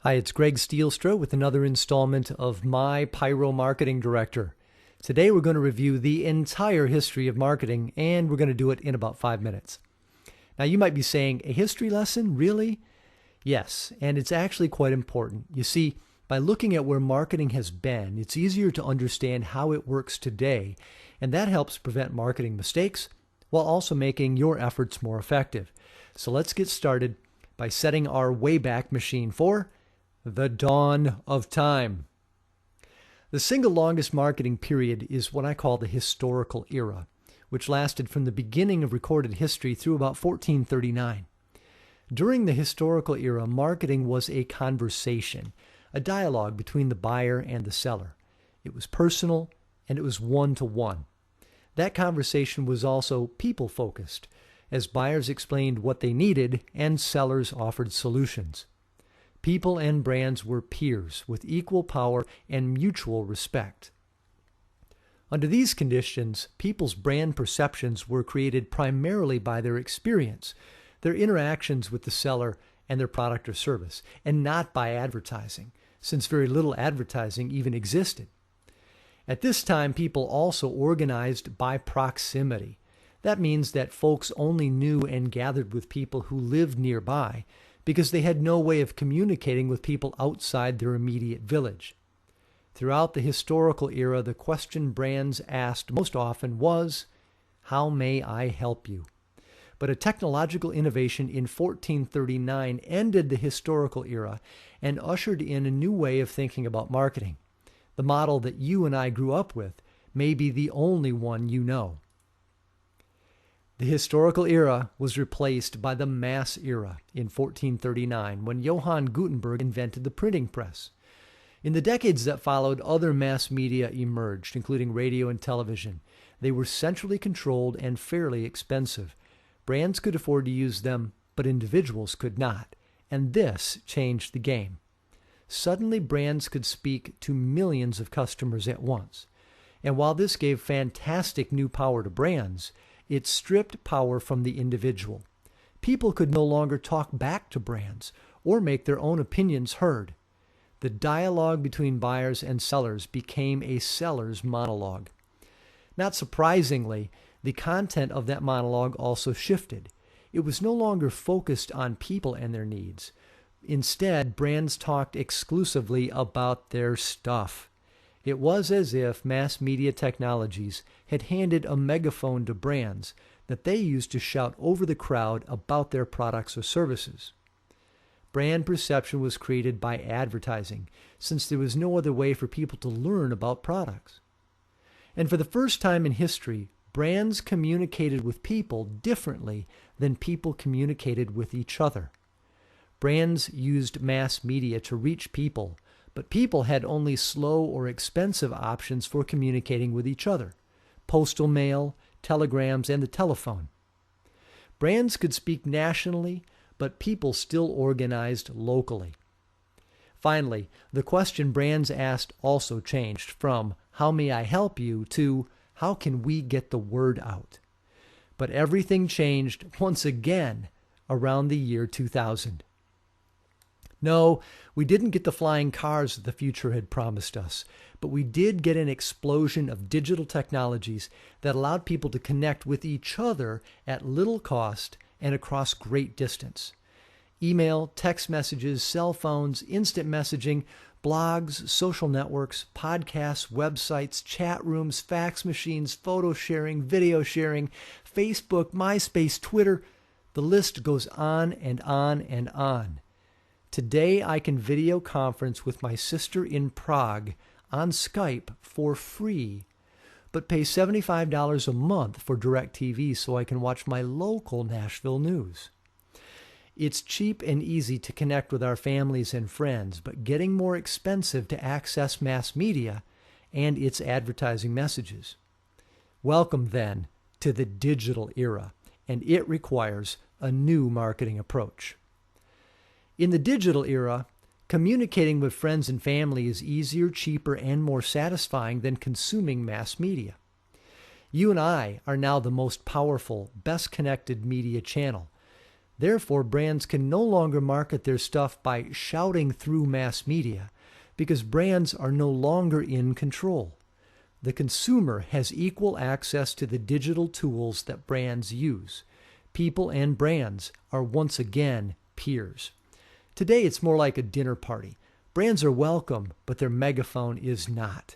Hi, it's Greg Steelstra with another installment of My Pyro Marketing Director. Today we're going to review the entire history of marketing, and we're going to do it in about 5 minutes. Now you might be saying, a history lesson? Really? Yes, and it's actually quite important. You see, by looking at where marketing has been, it's easier to understand how it works today, and that helps prevent marketing mistakes while also making your efforts more effective. So let's get started by setting our Wayback Machine for the dawn of time. The single longest marketing period is what I call the historical era, which lasted from the beginning of recorded history through about 1439. During the historical era, marketing was a conversation, a dialogue between the buyer and the seller. It was personal and it was one-to-one. That conversation was also people-focused, as buyers explained what they needed and sellers offered solutions. People and brands were peers with equal power and mutual respect. Under these conditions, people's brand perceptions were created primarily by their experience, their interactions with the seller and their product or service, and not by advertising, since very little advertising even existed. At this time, people also organized by proximity. That means that folks only knew and gathered with people who lived nearby, because they had no way of communicating with people outside their immediate village. Throughout the historical era, the question brands asked most often was, "How may I help you?" But a technological innovation in 1439 ended the historical era and ushered in a new way of thinking about marketing. The model that you and I grew up with may be the only one you know. The historical era was replaced by the mass era in 1439 when Johann Gutenberg invented the printing press. In the decades that followed, other mass media emerged, including radio and television. They were centrally controlled and fairly expensive. Brands could afford to use them, but individuals could not, and this changed the game. Suddenly, brands could speak to millions of customers at once. And while this gave fantastic new power to brands, it stripped power from the individual. People could no longer talk back to brands or make their own opinions heard. The dialogue between buyers and sellers became a seller's monologue. Not surprisingly, the content of that monologue also shifted. It was no longer focused on people and their needs. Instead, brands talked exclusively about their stuff. It was as if mass media technologies had handed a megaphone to brands that they used to shout over the crowd about their products or services. Brand perception was created by advertising, since there was no other way for people to learn about products. And for the first time in history, brands communicated with people differently than people communicated with each other. Brands used mass media to reach people, but people had only slow or expensive options for communicating with each other: postal mail, telegrams, and the telephone. Brands could speak nationally, but people still organized locally. Finally, the question brands asked also changed from "How may I help you?" to "How can we get the word out?" But everything changed once again around the year 2000. No, we didn't get the flying cars that the future had promised us, but we did get an explosion of digital technologies that allowed people to connect with each other at little cost and across great distance. Email, text messages, cell phones, instant messaging, blogs, social networks, podcasts, websites, chat rooms, fax machines, photo sharing, video sharing, Facebook, MySpace, Twitter. The list goes on and on and on. Today, I can video conference with my sister in Prague on Skype for free, but pay $75 a month for DirecTV so I can watch my local Nashville news. It's cheap and easy to connect with our families and friends, but getting more expensive to access mass media and its advertising messages. Welcome, then, to the digital era, and it requires a new marketing approach. In the digital era, communicating with friends and family is easier, cheaper, and more satisfying than consuming mass media. You and I are now the most powerful, best connected media channel. Therefore, brands can no longer market their stuff by shouting through mass media because brands are no longer in control. The consumer has equal access to the digital tools that brands use. People and brands are once again peers. Today, it's more like a dinner party. Brands are welcome, but their megaphone is not.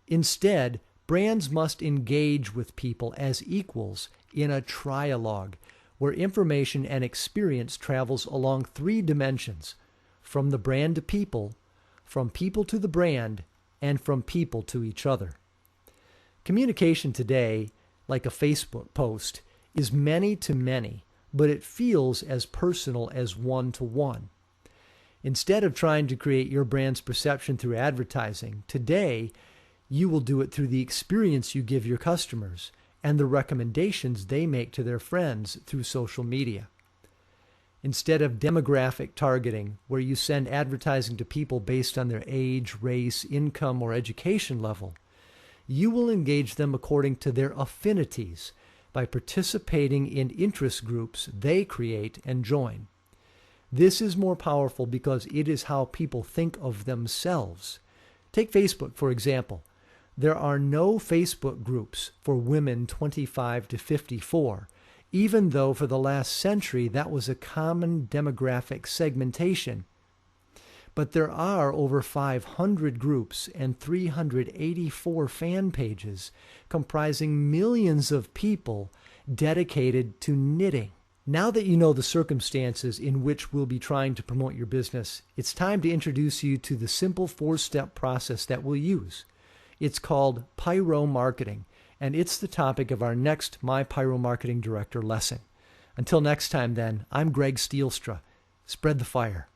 Instead, brands must engage with people as equals in a trialogue, where information and experience travels along 3 dimensions: from the brand to people, from people to the brand, and from people to each other. Communication today, like a Facebook post, is many to many, but it feels as personal as one to one. Instead of trying to create your brand's perception through advertising, today you will do it through the experience you give your customers and the recommendations they make to their friends through social media. Instead of demographic targeting, where you send advertising to people based on their age, race, income, or education level, you will engage them according to their affinities by participating in interest groups they create and join. This is more powerful because it is how people think of themselves. Take Facebook, for example. There are no Facebook groups for women 25 to 54, even though for the last century that was a common demographic segmentation. But there are over 500 groups and 384 fan pages comprising millions of people dedicated to knitting. Now that you know the circumstances in which we'll be trying to promote your business, it's time to introduce you to the simple 4-step process that we'll use. It's called Pyro Marketing, and it's the topic of our next My Pyro Marketing Director lesson. Until next time then, I'm Greg Stielstra. Spread the fire.